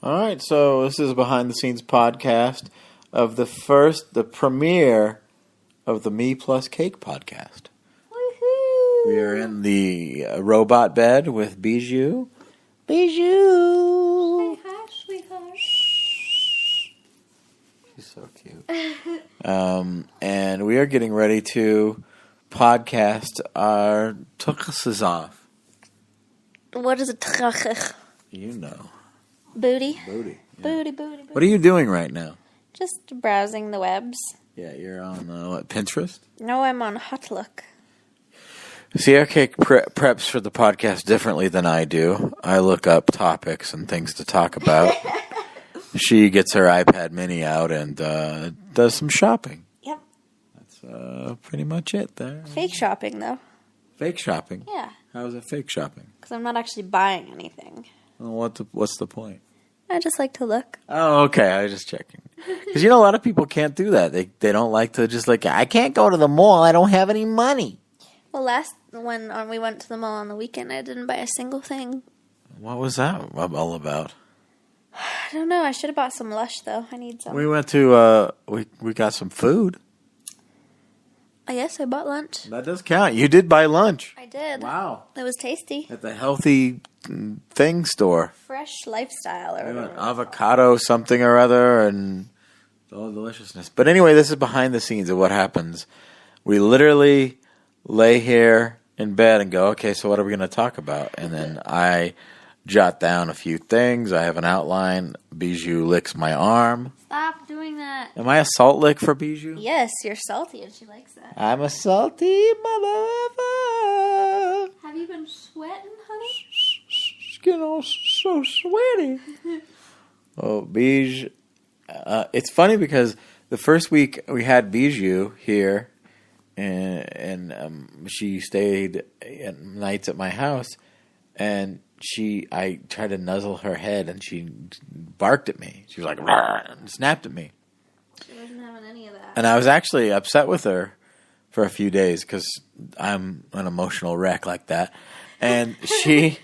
All right, so this is a behind-the-scenes podcast of the premiere of the Me Plus Cake podcast. Woohoo! We are in the robot bed with Bijou. Bijou! Say hi, sweetheart. She's so cute. And we are getting ready to podcast our tuchses off. What is a trachig? You know. Booty. Booty. Yeah. Booty, booty, booty. What are you doing right now? Just browsing the webs. Yeah, you're on Pinterest? No, I'm on Hotlook. Sierra Cake preps for the podcast differently than I do. I look up topics and things to talk about. She gets her iPad mini out and does some shopping. Yep. That's pretty much it there. Fake shopping, though. Fake shopping? Yeah. How is it fake shopping? Because I'm not actually buying anything. Well, what's the point? I just like to look. Oh, okay. I was just checking. Because, a lot of people can't do that. They don't like to just I can't go to the mall. I don't have any money. Well, when we went to the mall on the weekend, I didn't buy a single thing. What was that all about? I don't know. I should have bought some Lush, though. I need some. We went to, we got some food. Yes, I bought lunch. That does count. You did buy lunch. I did. Wow. It was tasty. At the healthy thing store. Fresh lifestyle or whatever. Avocado something or other and all the deliciousness. But anyway, this is behind the scenes of what happens. We literally lay here in bed and go, okay, so what are we going to talk about? And then I jot down a few things. I have an outline. Bijou licks my arm. Stop doing that. Am I a salt lick for Bijou? Yes, you're salty and she likes that. I'm a salty mother. Have you been sweating, honey? Skin all so sweaty. Oh, Bijou. It's funny because the first week we had Bijou here, and she stayed nights at my house, and I tried to nuzzle her head, and she barked at me. She was like, "Rawr," and snapped at me. She wasn't having any of that. And I was actually upset with her for a few days because I'm an emotional wreck like that. And she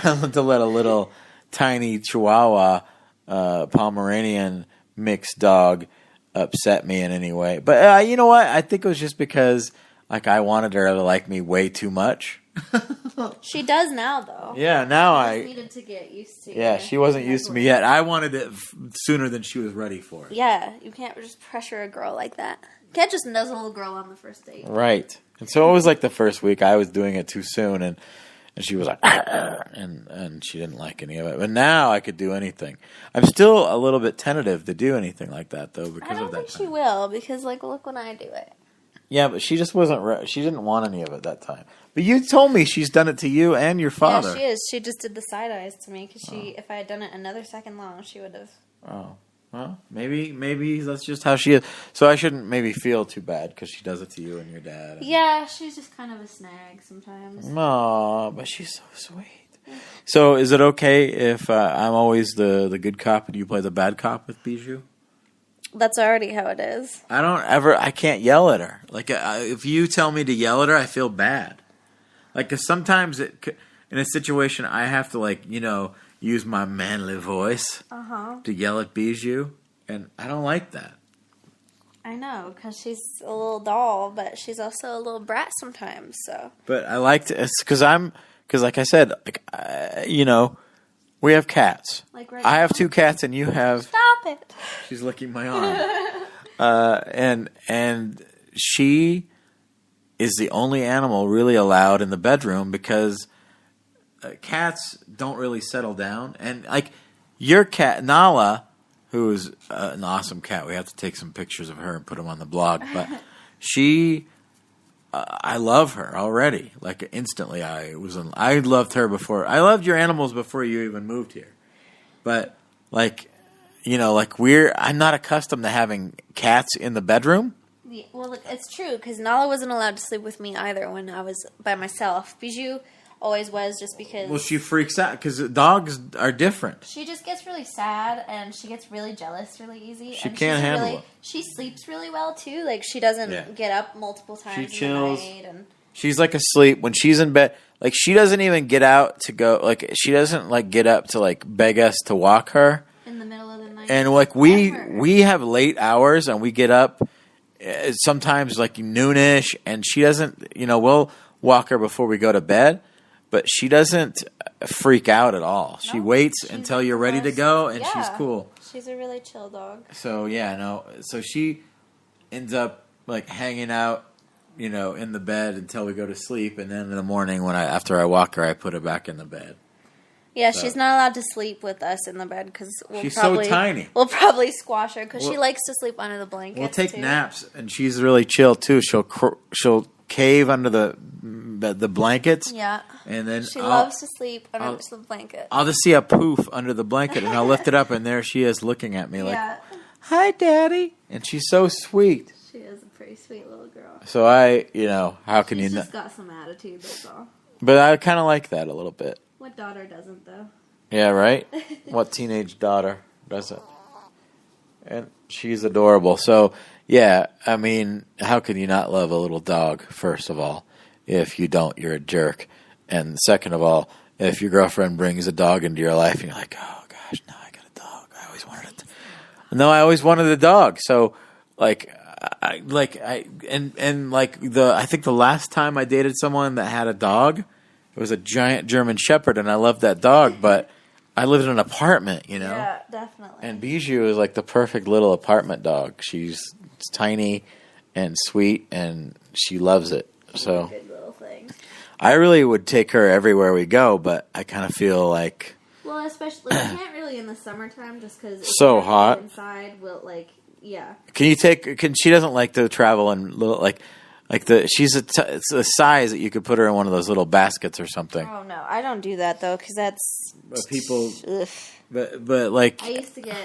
to let a little tiny Chihuahua Pomeranian mixed dog upset me in any way. But you know what? I think it was just because I wanted her to like me way too much. She does now, though. Yeah, now I needed to get used to it. Yeah, she wasn't used to me yet. I wanted it sooner than she was ready for it. Yeah, you can't just pressure a girl like that. You can't just nuzzle a girl on the first date. Right. And so it was the first week I was doing it too soon, and she was like, and she didn't like any of it. But now I could do anything. I'm still a little bit tentative to do anything like that, though, because of that. I don't think she will, because look when I do it. Yeah, but she just wasn't. She didn't want any of it that time. But you told me she's done it to you and your father. Yeah, she is. She just did the side eyes to me because if I had done it another second long, she would have. Oh, well, maybe that's just how she is. So I shouldn't maybe feel too bad because she does it to you and your dad. Yeah, she's just kind of a snag sometimes. Aw, but she's so sweet. Yeah. So is it okay if I'm always the good cop and you play the bad cop with Bijou? That's already how it is. I can't yell at her. If you tell me to yell at her, I feel bad. Because sometimes in a situation, I have to, use my manly voice to yell at Bijou. And I don't like that. I know, because she's a little doll, but she's also a little brat sometimes, so. But I like to, because like I said, we have cats. I have 2 cats and you have... Stop it. She's licking my arm. And she is the only animal really allowed in the bedroom because cats don't really settle down. And your cat, Nala, who is an awesome cat. We have to take some pictures of her and put them on the blog. But I love her already. Instantly, I loved her before. I loved your animals before you even moved here. But I'm not accustomed to having cats in the bedroom. Yeah, well, look, it's true because Nala wasn't allowed to sleep with me either when I was by myself. Bijou always was just because... Well, she freaks out because dogs are different. She just gets really sad and she gets really jealous really easy. She can't handle it. She sleeps really well, too. She doesn't get up multiple times she chills. in the night. And she's asleep. When she's in bed, like she doesn't even get out to go. Like she doesn't like get up to like beg us to walk her. In the middle of the night. And like we have late hours and we get up sometimes like noonish, and she doesn't. We'll walk her before we go to bed, but she doesn't freak out at all. She waits until you're ready to go, and she's cool. She's a really chill dog. So so she ends up like hanging out, in the bed until we go to sleep, and then in the morning after I walk her, I put her back in the bed. Yeah, so. She's not allowed to sleep with us in the bed because she's so tiny. We'll probably squash her because she likes to sleep under the blankets. We'll take naps, and she's really chill too. She'll cave under the blankets. Yeah, and then she loves to sleep under the blanket. I'll just see a poof under the blanket, and I'll lift it up, and there she is looking at me like, "Hi, Daddy," and she's so sweet. She is a pretty sweet little girl. So how can you? She's just got some attitude, that's all. But I kind of like that a little bit. What daughter doesn't, though? Yeah, right? What teenage daughter doesn't? And she's adorable. So, yeah, I mean, how can you not love a little dog, first of all? If you don't, you're a jerk. And second of all, if your girlfriend brings a dog into your life and you're like, oh, gosh, no, I got a dog. I always wanted it. No, I always wanted a dog. So, I think the last time I dated someone that had a dog, it was a giant German Shepherd, and I loved that dog, but I lived in an apartment, Yeah, definitely. And Bijou is like the perfect little apartment dog. She's tiny and sweet, and she loves it. So good little thing. I really would take her everywhere we go, but I kind of feel like... Well, especially, we can't really in the summertime just because it's so hot. Inside, yeah. She doesn't like to travel in little, she's it's a size that you could put her in one of those little baskets or something. Oh no, I don't do that though, because that's. But people. Ugh. But like. I used to get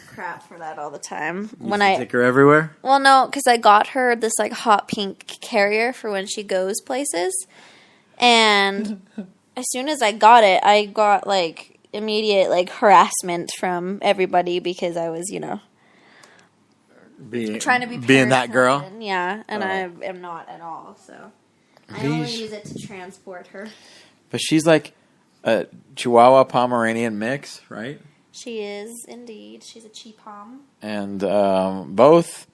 crap for that all the time when I take her everywhere. Well, no, because I got her this hot pink carrier for when she goes places, and as soon as I got it, I got immediate harassment from everybody because I was trying to be being that girl. Yeah, and I am not at all. So I only use it to transport her. But she's like a Chihuahua Pomeranian mix, right? She is indeed. She's a Cheepom. And both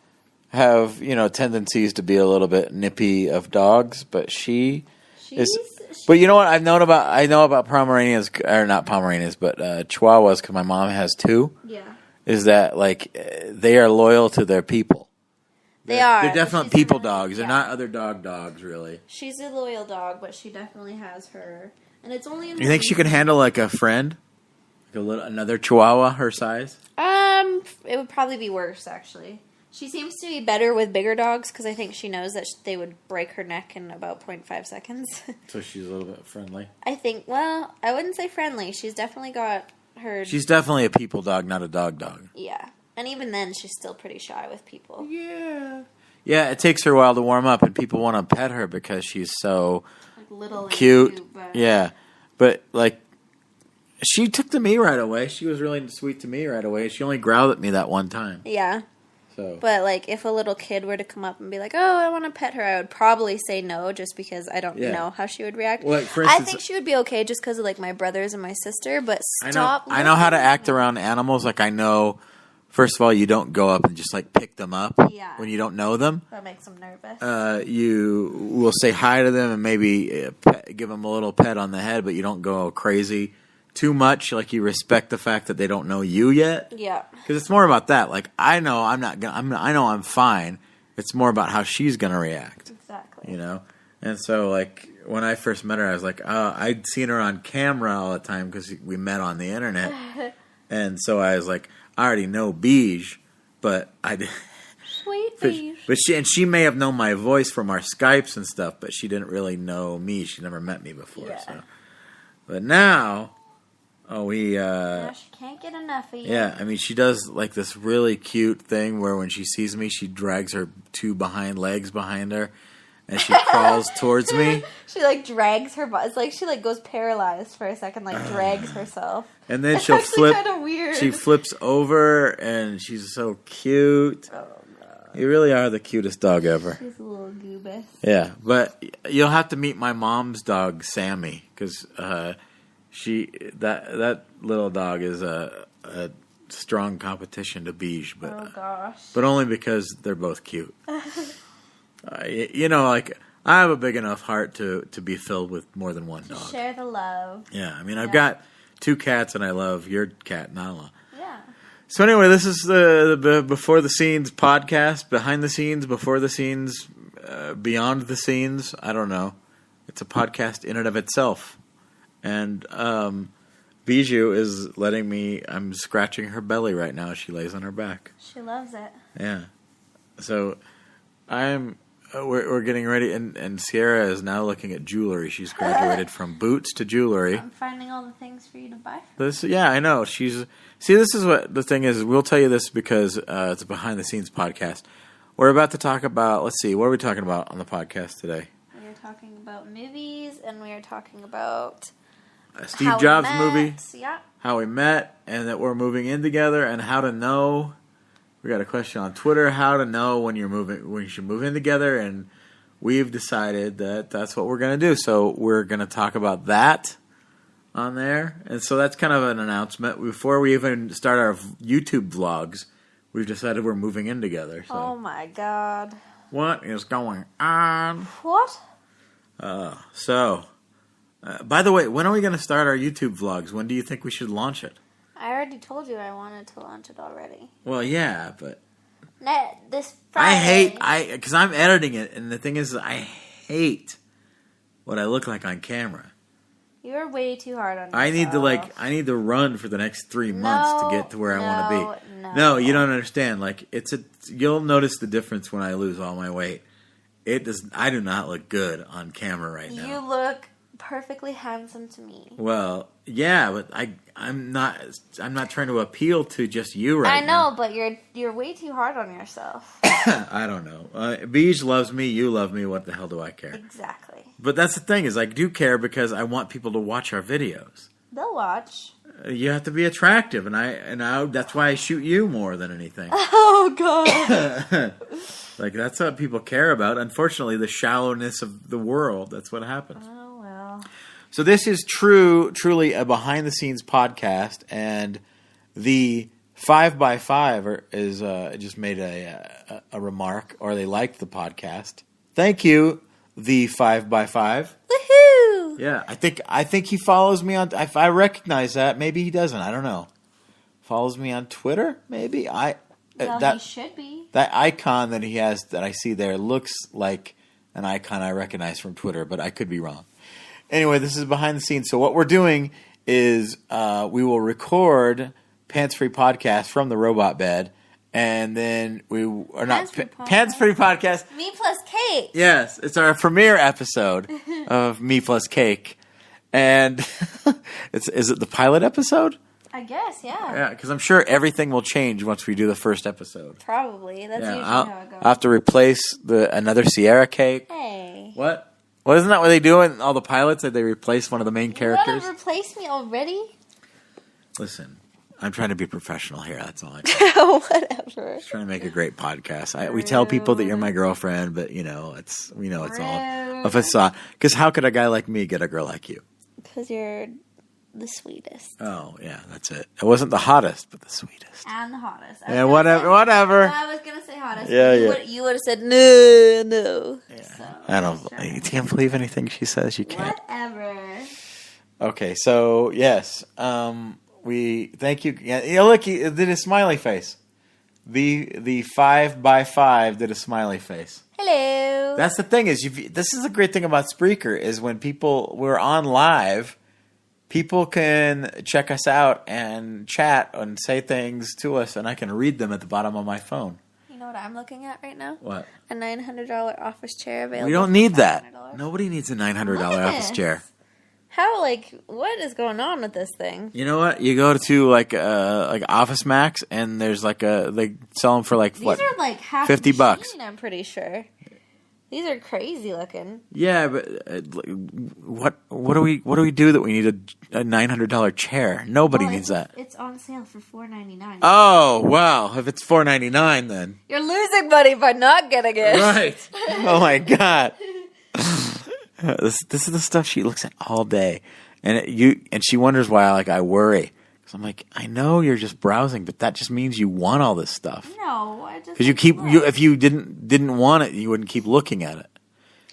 have tendencies to be a little bit nippy of dogs, but she is. But you know what I know about Pomeranians, or not Pomeranians, but Chihuahuas, because my mom has two. Yeah. Is that they are loyal to their people? They are. They're definitely people dogs. They're not other dogs, really. She's a loyal dog, but she definitely has her. And it's only. You think she could handle a friend, another Chihuahua her size? It would probably be worse actually. She seems to be better with bigger dogs because I think she knows that they would break her neck in about 0.5 seconds. So she's a little bit friendly. I think. Well, I wouldn't say friendly. She's definitely got. She's definitely a people dog, not a dog. Yeah. And even then, she's still pretty shy with people. Yeah. Yeah, it takes her a while to warm up, and people want to pet her because she's so little cute. And cute, yeah. But, she took to me right away. She was really sweet to me right away. She only growled at me that one time. Yeah. So. But, if a little kid were to come up and be like, oh, I want to pet her, I would probably say no just because I don't know how she would react. Well, for instance, I think she would be okay just because of, my brothers and my sister, but I know how to act around animals. I know, first of all, you don't go up and just, pick them up when you don't know them. That makes them nervous. You will say hi to them and maybe give them a little pet on the head, but you don't go crazy too much, you respect the fact that they don't know you yet. Yeah. Because it's more about that. I know I know I'm fine. It's more about how she's gonna react. Exactly. And so when I first met her, I was I'd seen her on camera all the time because we met on the internet, and so I was I already know Beige, but I did. Sweet Beige. But she may have known my voice from our Skypes and stuff, but she didn't really know me. She never met me before. Yeah. So. But now. She can't get enough of you. Yeah, I mean, she does this really cute thing where when she sees me, she drags her two legs behind her, and she crawls towards me. She drags her butt. It's she goes paralyzed for a second, drags herself. And then she'll flip. Kind of weird. She flips over, and she's so cute. Oh no. You really are the cutest dog ever. She's a little goobus. Yeah, but you'll have to meet my mom's dog, Sammy, because that little dog is a strong competition to Beige, but Oh gosh. but only because they're both cute. Like I have a big enough heart to be filled with more than one dog. Share the love. Yeah, I mean I've got 2 cats and I love your cat Nala. Yeah. So anyway, this is the Before the Scenes podcast, behind the scenes, before the scenes, beyond the scenes. I don't know. It's a podcast in and of itself, and Bijou is letting me. I'm scratching her belly right now. She lays on her back. She loves it. Yeah. So we're getting ready, and Sierra is now looking at jewelry. She's graduated from boots to jewelry. I'm finding all the things for you to buy. Yeah, I know. This is what the thing is. We'll tell you this because it's a behind the scenes podcast. We're about to talk about. Let's see. What are we talking about on the podcast today? We are talking about movies, and we are talking about Steve Jobs movie. Yeah. How we met, and that we're moving in together, and how to know. We got a question on Twitter: how to know when you should move in together, and we've decided that that's what we're going to do. So we're going to talk about that on there, and so that's kind of an announcement. Before we even start our YouTube vlogs, we've decided we're moving in together. So. Oh my god! What is going on? What? By the way, when are we going to start our YouTube vlogs? When do you think we should launch it? I already told you I wanted to launch it already. Well, yeah, but This Friday. because I'm editing it, and the thing is, I hate what I look like on camera. You're way too hard on yourself. I need to run for the next 3 months to get to where I want to be. No, you don't understand. Like you'll notice the difference when I lose all my weight. I do not look good on camera right now. You look perfectly handsome to me. Well, yeah, but I'm not trying to appeal to just you right now. I know, but you're way too hard on yourself. I don't know. Beige loves me, you love me, what the hell do I care? Exactly. But that's the thing is I do care because I want people to watch our videos. They'll watch. You have to be attractive, and I that's why I shoot you more than anything. Oh god. Like that's what people care about. Unfortunately, the shallowness of the world, that's what happens. Oh well. So this is truly a behind the scenes podcast, and the 5x5 is just made a remark, or they liked the podcast. Thank you, the 5x5. Woohoo! Yeah, I think he follows me on. If I recognize that, maybe he doesn't. I don't know. Follows me on Twitter, maybe. He should be. That icon that he has that I see there looks like an icon I recognize from Twitter, but I could be wrong. Anyway, this is behind the scenes. So what we're doing is we will record Pants Free Podcast from the robot bed, and then Pants Free Podcast. Me plus Kate. Yes, it's our premiere episode of Me plus Cake, and is it the pilot episode? I guess, yeah. Yeah, because I'm sure everything will change once we do the first episode. Probably. That's usually how it goes. I'll have to replace another Sierra cake. Hey. What? Well, isn't that what they do in all the pilots? That they replace one of the main characters? You want to replace me already? Listen, I'm trying to be professional here. That's all. Whatever. Just trying to make a great podcast. We tell people that you're my girlfriend, but it's all a facade. Because how could a guy like me get a girl like you? Because you're the sweetest. Oh yeah, that's it. It wasn't the hottest, but the sweetest. And the hottest. Yeah, whatever. I was gonna say hottest. Yeah. You would have said no. Yeah. So, I don't. You can't believe anything she says. You can't. Whatever. Okay, so yes, we thank you. Yeah, look, he did a smiley face. The 5x5 did a smiley face. Hello. That's the thing is, this is the great thing about Spreaker is when we're on live. People can check us out and chat and say things to us, and I can read them at the bottom of my phone. You know what I'm looking at right now? What? A $900 office chair available. We don't need that. $500. Nobody needs a $900 office chair. How, what is going on with this thing? You know what? You go to like Office Max, and there's they sell them for These are half $50. I'm pretty sure. These are crazy looking. Yeah, but what do we do that we need a $900 chair? Nobody needs that. It's on sale for $4.99. Oh wow! If it's $4.99, then you're losing money by not getting it. Right. Oh my god. This is the stuff she looks at all day, and she wonders why I worry. Because I'm like, I know you're just browsing, but that just means you want all this stuff. No, I just because if you didn't want it, you wouldn't keep looking at it.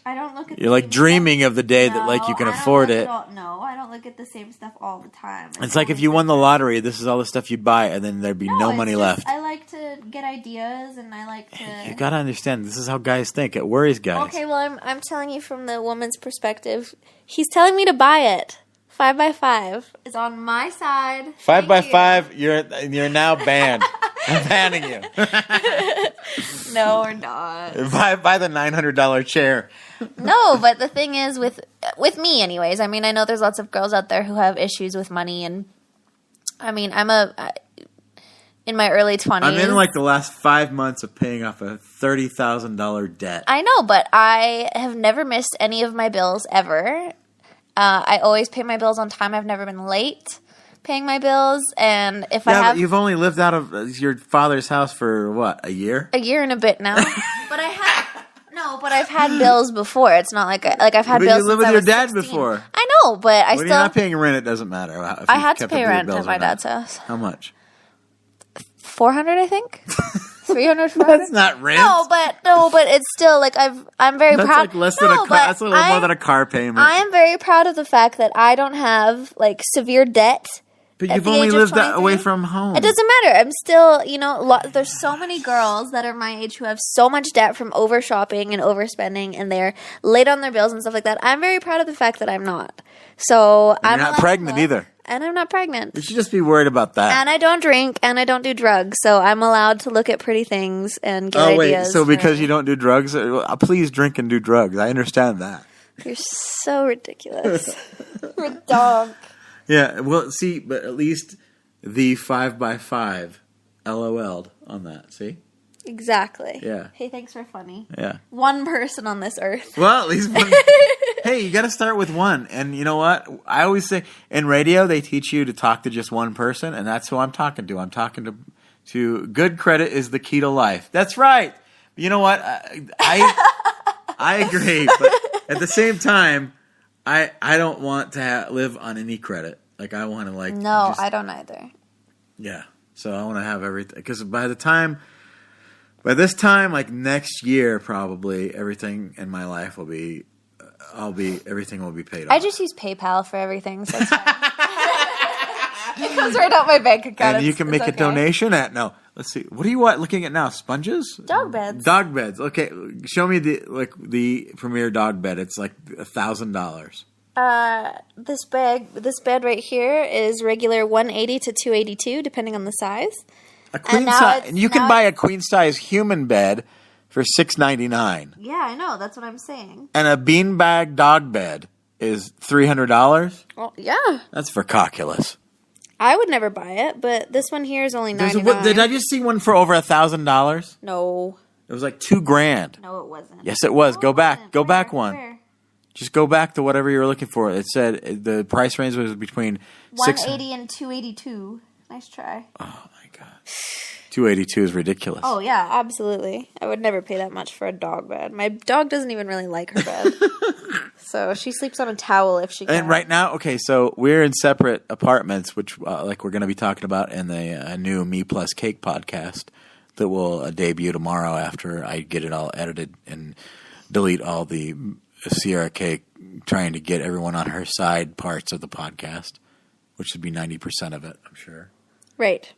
I don't look at. You're like dreaming of the day that you can afford it. No, I don't look at the same stuff all the time. It's like if you won the lottery, this is all the stuff you'd buy, and then there'd be no money left. I like to get ideas, and I like to. You gotta understand, this is how guys think. It worries guys. Okay, well, I'm telling you from the woman's perspective. He's telling me to buy it. 5x5 is on my side. 5x5, you're now banned. I'm banning you. No, we're not. Buy the $900 chair. No, but the thing is, with me, anyways. I mean, I know there's lots of girls out there who have issues with money, and I mean, I'm in my early 20s. I'm in the last 5 months of paying off a $30,000 debt. I know, but I have never missed any of my bills ever. I always pay my bills on time. I've never been late paying my bills, and if I have, but you've only lived out of your father's house for what, a year? A year and a bit now. But I've had bills before. It's not like I've had but bills. You lived with your dad before. I know, but I when you're not paying rent, it doesn't matter. I had to pay rent at my dad's house. How much? $400, I think. 300, 400. That's not rent. No, but it's still I'm very proud. That's less than a car. That's a little more than a car payment. I am very proud of the fact that I don't have severe debt. But you've only lived away from home. It doesn't matter. I'm still, there's so many girls that are my age who have so much debt from over shopping and overspending, and they're late on their bills and stuff like that. I'm very proud of the fact that I'm not. So I'm not pregnant either. And I'm not pregnant. You should just be worried about that. And I don't drink, and I don't do drugs, so I'm allowed to look at pretty things and get ideas. So because you don't do drugs, please drink and do drugs. I understand that. You're so ridiculous. Redonk. Yeah, well, see, but at least the 5x5 LOL'd on that, see? Exactly. Yeah. Hey, thanks for funny. Yeah. One person on this earth. Well, at least one. Hey, you got to start with one. And you know what? I always say, in radio, they teach you to talk to just one person, and that's who I'm talking to. I'm talking to good credit is the key to life. That's right. You know what? I agree, but at the same time, I don't want to live on any credit. I want to No, I don't either. Yeah. So I want to have everything. Because by this time, next year, probably everything in my life will be, everything will be paid off. I just use PayPal for everything, so it's fine. It comes right out my bank account. And you can make a donation at, let's see. What are you looking at now? Sponges? Dog beds. Dog beds. Okay. Show me the premier dog bed. It's $1,000. This bed right here is regular $180 to $282, depending on the size. A queen size. And you can buy a queen size human bed for $699. Yeah, I know. That's what I'm saying. And a beanbag dog bed is $300. Well, yeah. That's for cockulous. I would never buy it, but this one here is only $99. Did I just see one for over $1,000? No. It was $2,000. No, it wasn't. Yes, it was. No, Go back. wasn't. Go back one. Where? Just go back to whatever you were looking for. It said the price range was between $180 and $282. Nice try. Oh my god, $282 is ridiculous. Oh yeah, absolutely. I would never pay that much for a dog bed. My dog doesn't even really like her bed, so she sleeps on a towel if she can. And right now, okay, so we're in separate apartments, which we're going to be talking about in the new Me Plus Cake podcast that will debut tomorrow after I get it all edited and delete all the Sierra Cake trying to get everyone on her side parts of the podcast, which would be 90% of it, I'm sure. Right.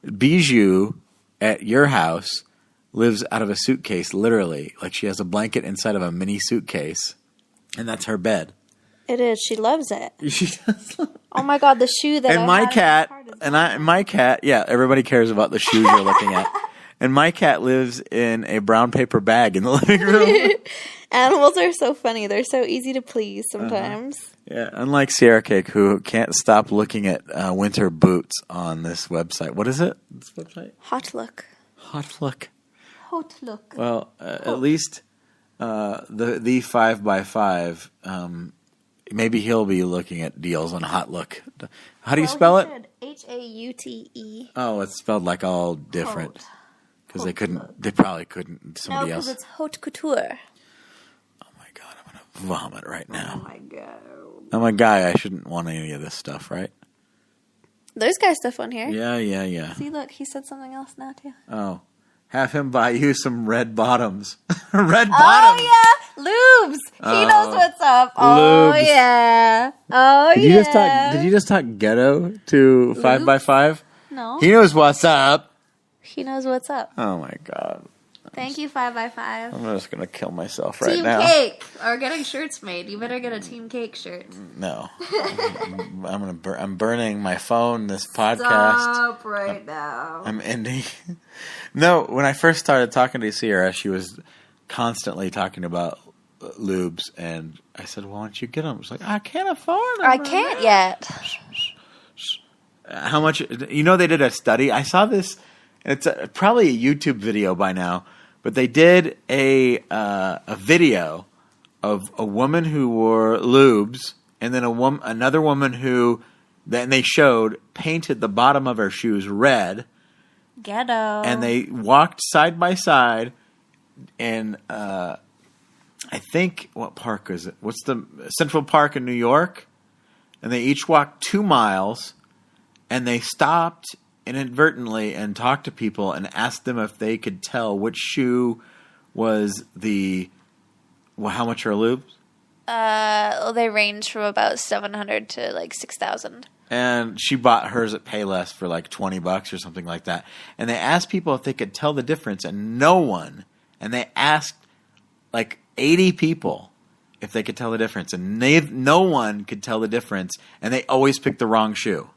Bijou at your house lives out of a suitcase, literally. She has a blanket inside of a mini suitcase, and that's her bed. It is. She loves it. She does. Oh my god, the shoe that my cat, yeah, everybody cares about the shoes you're looking at. And my cat lives in a brown paper bag in the living room. Animals are so funny. They're so easy to please sometimes. Yeah, unlike Sierra Cake, who can't stop looking at winter boots on this website. What is it? This website? Hot Look. Hot Look. hot look. Well, at least the 5x5. Maybe he'll be looking at deals on Hot Look. How do you spell it? Haute. Oh, it's spelled like all different because they couldn't. They probably couldn't. Somebody else. No, because it's haute couture. Oh my god, I'm gonna vomit right now. Oh my god. I'm a guy. I shouldn't want any of this stuff, right? There's guy stuff on here. Yeah. See, look, he said something else now too. Oh, have him buy you some red bottoms. Red bottoms. Oh yeah, lubes. He knows what's up. Oh Lubes. yeah. Oh Did you just talk ghetto to 5x5? No. He knows what's up. He knows what's up. Oh my god. Thank you, 5x5. I'm just gonna kill myself right Team now. Cake. Or getting shirts made. You better get a Team Cake shirt. No. I'm burning my phone. This podcast. Stop right now. I'm ending. No, when I first started talking to Sierra, she was constantly talking about lubes, and I said, "Well, why don't you get them?" She's like, "I can't afford them. I can't yet." How much? You know, they did a study. I saw this. It's probably a YouTube video by now, but they did a video of a woman who wore lubes, and then another woman who, then they showed painted the bottom of her shoes red. Ghetto. And they walked side by side in, I think, what park is it? What's the Central Park in New York? And they each walked 2 miles, and they stopped inadvertently and talked to people and asked them if they could tell which shoe was how much are lubes? Well, they range from about 700 to like 6,000. And she bought hers at Payless for like $20 or something like that. And they asked people if they could tell the difference, and no one. And they asked like 80 people if they could tell the difference, and no one could tell the difference. And they always picked the wrong shoe.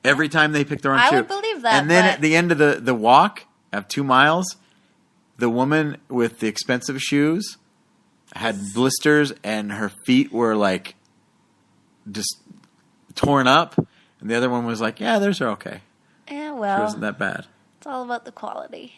Every time they picked the wrong shoe. I would believe that. And then at the end of the walk of 2 miles, the woman with the expensive shoes had blisters, and her feet were like just torn up, and the other one was like, "Yeah, theirs are okay." Yeah, She well, wasn't that bad. it's all about the quality.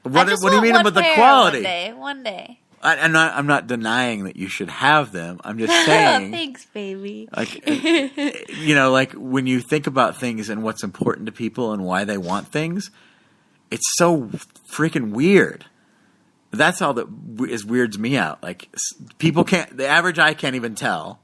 What do you mean about the quality? One day. I'm not denying that you should have them. I'm just saying. Thanks, baby. Like, like when you think about things and what's important to people and why they want things, it's so freaking weird. That's all that weirds me out. Like, people the average eye can't even tell.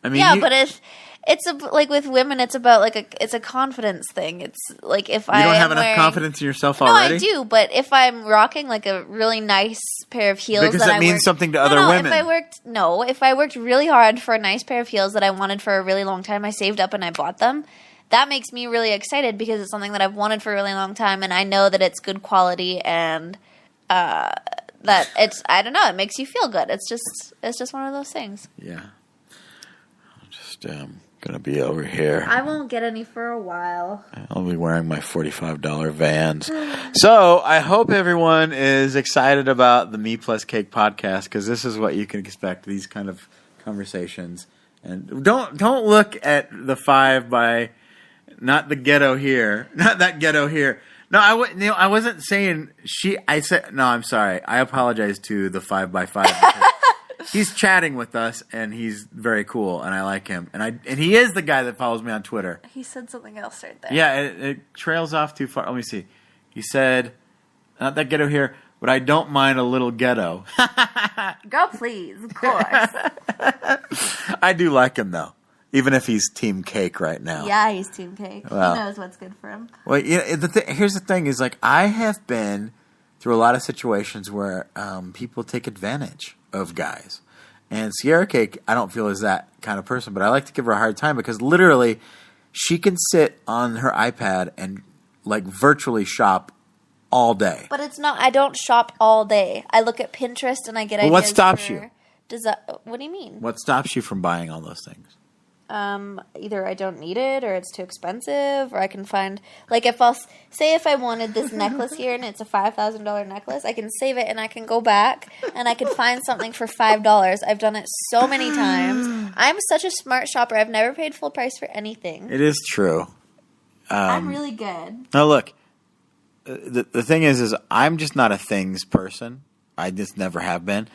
I mean, yeah, but if it's like with women, it's about it's a confidence thing. It's like if I don't have enough confidence in yourself already. No, I do. But if I'm rocking like a really nice pair of heels, because that means something to other women. If I worked really hard for a nice pair of heels that I wanted for a really long time, I saved up and I bought them. That makes me really excited because it's something that I've wanted for a really long time, and I know that it's good quality and that it's, I don't know, it makes you feel good. It's just one of those things. Yeah. I'm just gonna be over here. I won't get any for a while. I'll be wearing my $45 Vans. So I hope everyone is excited about the Me Plus Cake podcast, because this is what you can expect, these kind of conversations. And don't look at the 5 by, not the ghetto here, not that ghetto here. No, I wasn't saying I said, no, I'm sorry. I apologize to the 5 by 5 because he's chatting with us and he's very cool and I like him. And he is the guy that follows me on Twitter. He said something else right there. Yeah, it trails off too far. Let me see. He said, not that ghetto here, but I don't mind a little ghetto. Go please, of course. I do like him though. Even if he's Team Cake right now. Yeah, he's Team Cake. Well, he knows what's good for him. Well, here's the thing: is like I have been through a lot of situations where people take advantage of guys, and Sierra Cake, I don't feel is that kind of person, but I like to give her a hard time because literally, she can sit on her iPad and like virtually shop all day. But it's not. I don't shop all day. I look at Pinterest and I get ideas. What stops you? What do you mean? What stops you from buying all those things? Either I don't need it or it's too expensive, or I can find, like, if I wanted this necklace here and it's a $5,000 necklace, I can save it and I can go back and I can find something for $5. I've done it so many times. I'm such a smart shopper. I've never paid full price for anything. It is true. I'm really good. Now look, the thing is I'm just not a things person. I just never have been.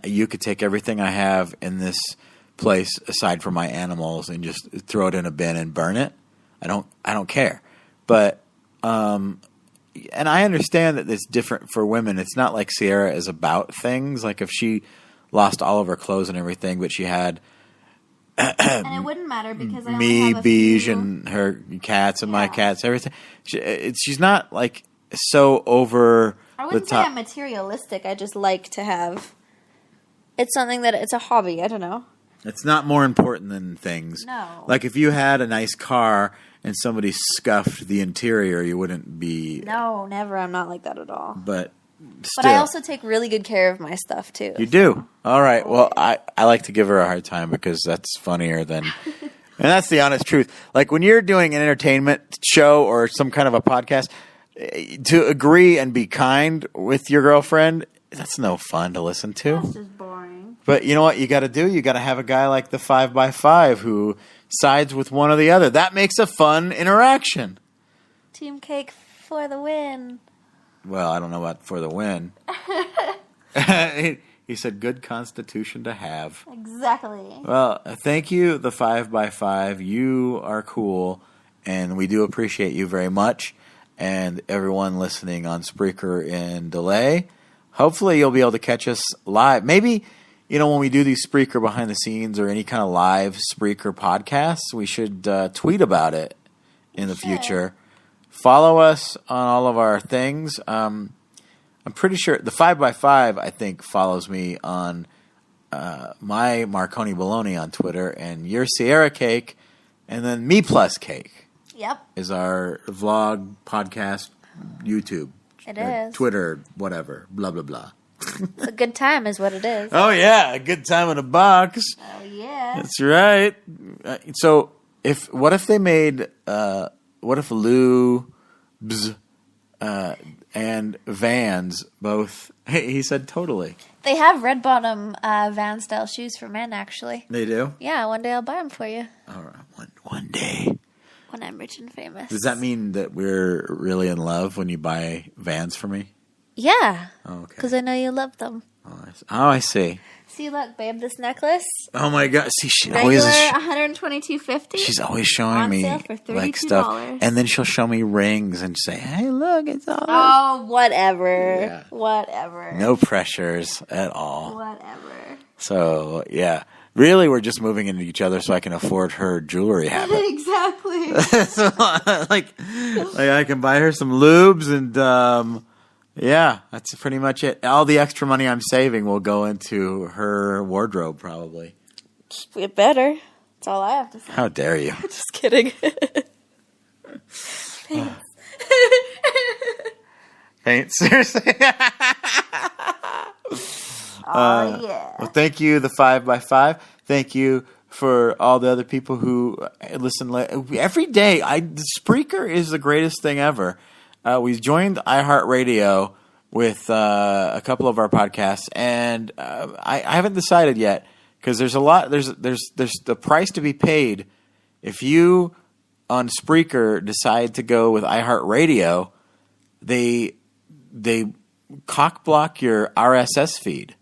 You could take everything I have in this place aside from my animals and just throw it in a bin and burn it. I don't care. But and I understand that it's different for women. It's not like Sierra is about things. Like if she lost all of her clothes and everything, but she had and it wouldn't matter because I only me, have a Beige, few. and her cats and my cats, everything. She's not like so over I the wouldn't say top. I'm materialistic. I just like to have. It's something that it's a hobby. I don't know. It's not more important than things. No. Like if you had a nice car and somebody scuffed the interior, you wouldn't be. No, never. I'm not like that at all. But still. But I also take really good care of my stuff too. You do? All right. Well, I like to give her a hard time because that's funnier than... and that's the honest truth. Like when you're doing an entertainment show or some kind of a podcast, to agree and be kind with your girlfriend, that's no fun to listen to. That's just boring. But you know what you got to do? You got to have a guy like the 5x5 who sides with one or the other. That makes a fun interaction. Team cake for the win. Well, I don't know about for the win. He said, good constitution to have. Exactly. Well, thank you, the 5x5. You are cool, and we do appreciate you very much. And everyone listening on Spreaker in delay, hopefully you'll be able to catch us live. Maybe, when we do these Spreaker behind the scenes or any kind of live Spreaker podcasts, we should tweet about it in the future. Follow us on all of our things. I'm pretty sure the 5x5, I think, follows me on my Marconi Bologna on Twitter, and your Sierra Cake, and then Me Plus Cake. Yep. Is our vlog, podcast, YouTube. It is. Twitter, whatever, blah, blah, blah. It's a good time is what it is. Oh, yeah, a good time in a box. Oh, yeah. That's right. So, what if they made, what if Lubes and Vans both, he said totally. They have red bottom Van-style shoes for men, actually. They do? Yeah, one day I'll buy them for you. All right, one day. When I'm rich and famous. Does that mean that we're really in love when you buy Vans for me? Yeah. Oh, okay. Because I know you love them. Oh, I see. See, look, babe, this necklace. Oh my God! See, she Regular always $122.50. she's always showing On me sale for like $32. stuff, and then she'll show me rings and say, "Hey, look, it's all." Oh, whatever. Yeah. Whatever. No pressures at all. Whatever. So yeah, really, we're just moving into each other so I can afford her jewelry habit. Exactly. So, like I can buy her some lubes and. Yeah, that's pretty much it. All the extra money I'm saving will go into her wardrobe, probably. It better. That's all I have to say. How dare you? Just kidding. Thanks. Paint, seriously? Oh, yeah. Well, thank you, the 5x5. Thank you for all the other people who listen every day. Spreaker is the greatest thing ever. We joined iHeartRadio with a couple of our podcasts, and I haven't decided yet because there's a lot. There's the price to be paid if you on Spreaker decide to go with iHeartRadio. They cock block your RSS feed,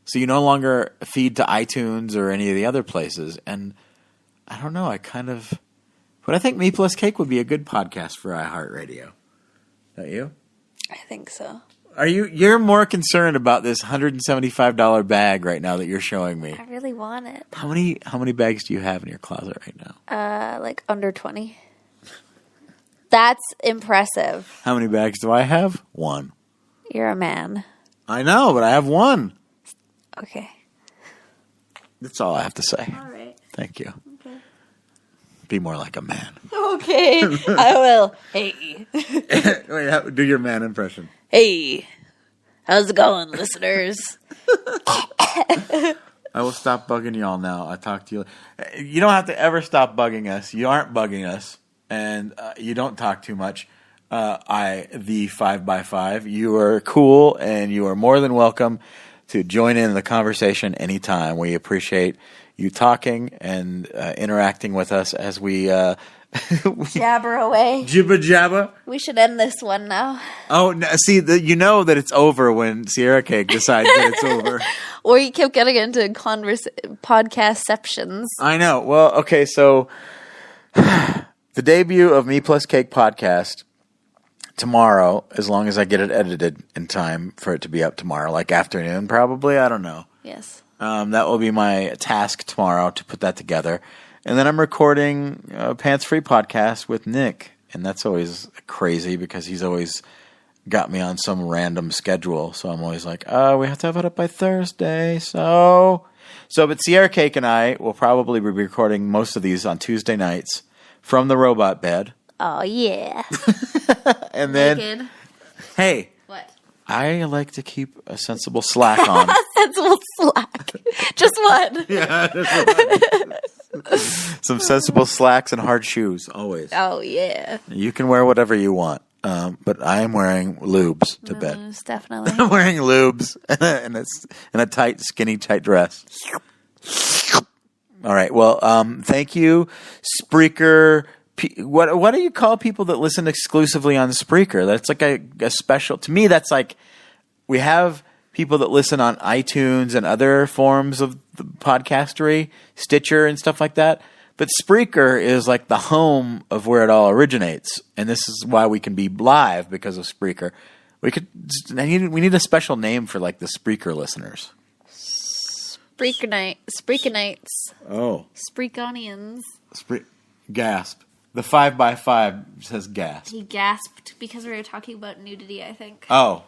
so you no longer feed to iTunes or any of the other places. And I don't know. But I think Me Plus Cake would be a good podcast for iHeartRadio. Not you? I think so. You're more concerned about this $175 bag right now that you're showing me. I really want it. How many bags do you have in your closet right now? Like under 20. That's impressive. How many bags do I have? 1. You're a man. I know, but I have 1. Okay. That's all I have to say. All right. Thank you. Okay. Be more like a man. Okay. I will. Hey. Wait, do your man impression. Hey. How's it going, listeners? I will stop bugging y'all now. I talk to you. You don't have to ever stop bugging us. You aren't bugging us, and you don't talk too much. The 5x5. You are cool, and you are more than welcome to join in the conversation anytime. We appreciate you talking and interacting with us as we Jabber away. Jibba jabba. We should end this one now. Oh, no, see, you know that it's over when Sierra Cake decides that it's over. Or you keep getting into podcastceptions. I know. Well, okay, so the debut of Me Plus Cake podcast tomorrow, as long as I get it edited in time for it to be up tomorrow, like afternoon probably. I don't know. Yes. That will be my task tomorrow to put that together. And then I'm recording a Pants Free podcast with Nick. And that's always crazy because he's always got me on some random schedule. So I'm always like, oh, we have to have it up by Thursday. But Sierra Cake and I will probably be recording most of these on Tuesday nights from the robot bed. Oh, yeah. And then, Naked. Hey. What? I like to keep a sensible slack on. Sensible slack. Just one. Yeah. Some sensible slacks and hard shoes, always. Oh, yeah. You can wear whatever you want, but I am wearing lubes to bed. Definitely. I'm wearing lubes and a tight, skinny, tight dress. All right. Well, thank you, Spreaker. What do you call people that listen exclusively on Spreaker? That's like a special. To me, that's like we have people that listen on iTunes and other forms of the podcastery, Stitcher and stuff like that. But Spreaker is like the home of where it all originates, and this is why we can be live because of Spreaker. We need a special name for like the Spreaker listeners. Spreakonites. Oh, Spreakonians. Gasp. The 5x5 says gasp. He gasped because we were talking about nudity, I think. Oh.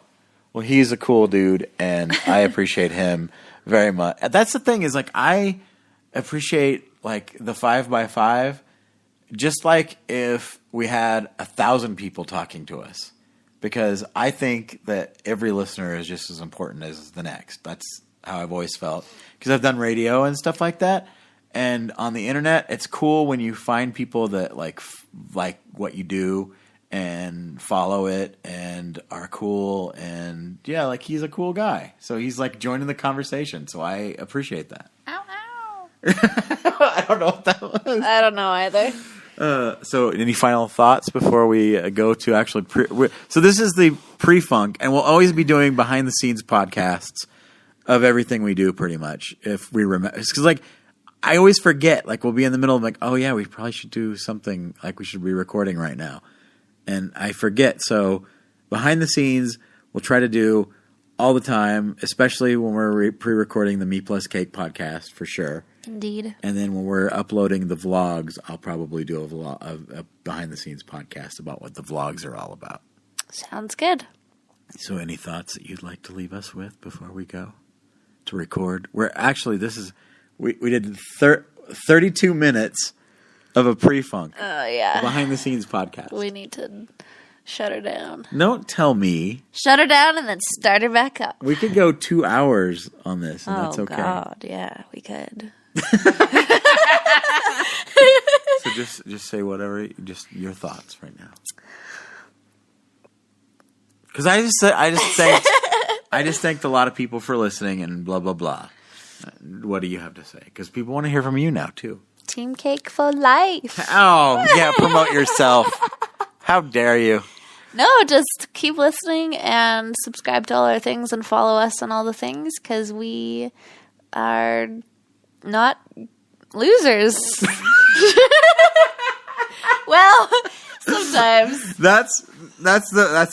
Well, he's a cool dude, and I appreciate him very much. That's the thing is, like, I appreciate, like, the 5x5 just like if we had 1,000 people talking to us. Because I think that every listener is just as important as the next. That's how I've always felt. Because I've done radio and stuff like that. And on the internet, it's cool when you find people that like what you do and follow it and are cool. And yeah, like he's a cool guy. So he's like joining the conversation. So I appreciate that. Ow, ow. I don't know what that was. I don't know either. So any final thoughts before we go to actually so this is the pre-funk, and we'll always be doing behind the scenes podcasts of everything we do pretty much if we remember. Because like I always forget, like we'll be in the middle of like, oh yeah, we probably should do something, like we should be recording right now. And I forget. So behind the scenes, we'll try to do all the time, especially when we're pre-recording the Me Plus Cake podcast for sure. Indeed. And then when we're uploading the vlogs, I'll probably do a behind the scenes podcast about what the vlogs are all about. Sounds good. So any thoughts that you'd like to leave us with before we go to record? We're actually, we did 32 minutes of a pre-funk. Oh, yeah. Behind the scenes podcast. We need to shut her down. Don't tell me. Shut her down and then start her back up. We could go 2 hours on this, and that's okay. Oh, God. Yeah, we could. So just say whatever, just your thoughts right now. Because I just thanked a lot of people for listening and blah, blah, blah. What do you have to say? Because people want to hear from you now, too. Team Cake for life. Oh, yeah, promote yourself. How dare you? No, just keep listening and subscribe to all our things and follow us on all the things because we are not losers. Well, sometimes. That's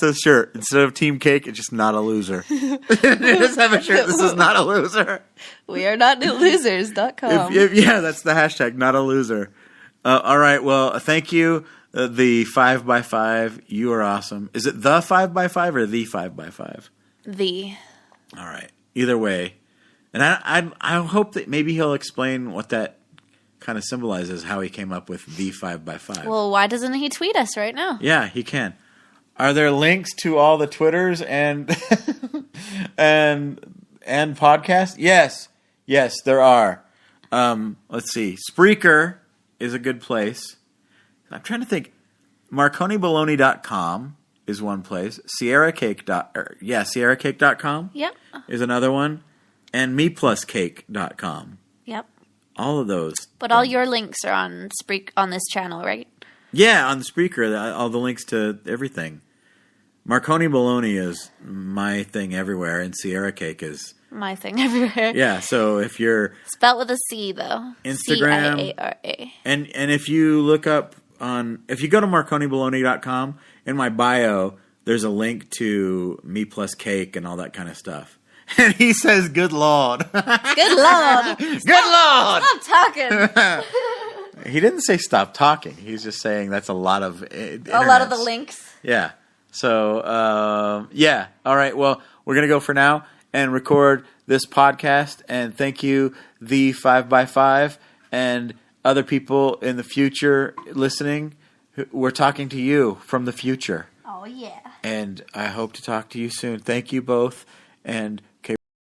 a shirt. Instead of Team Cake, it's just not a loser. Just have a shirt that says not a loser. We are not losers.com. Yeah, that's the hashtag, not a loser. All right, well, thank you. The 5x5, you are awesome. Is it the 5x5 or the 5x5? The. All right. Either way. And I hope that maybe he'll explain what that kind of symbolizes, how he came up with the 5x5. Well, why doesn't he tweet us right now? Yeah, he can. Are there links to all the Twitters and and podcasts? Yes, there are. Let's see. Spreaker is a good place. I'm trying to think. MarconiBaloney.com is one place. Sierracake.com Yep. is another one. And mepluscake.com. Yep. All of those. But all your links are on this channel, right? Yeah, on the Spreaker, all the links to everything. Marconi Bologna is my thing everywhere, and Sierra Cake is my thing everywhere. Yeah, so if you're spelled with a C though, Instagram, Ciara, and if you look up if you go to marconibologna.com, in my bio, there's a link to me plus cake and all that kind of stuff. And he says, "Good Lord, good Lord, good Lord, stop talking." He didn't say stop talking. He's just saying that's a lot of a lot of the links. Yeah. So yeah. All right. Well, we're gonna go for now and record this podcast. And thank you, the 5x5, and other people in the future listening. We're talking to you from the future. Oh yeah. And I hope to talk to you soon. Thank you both, and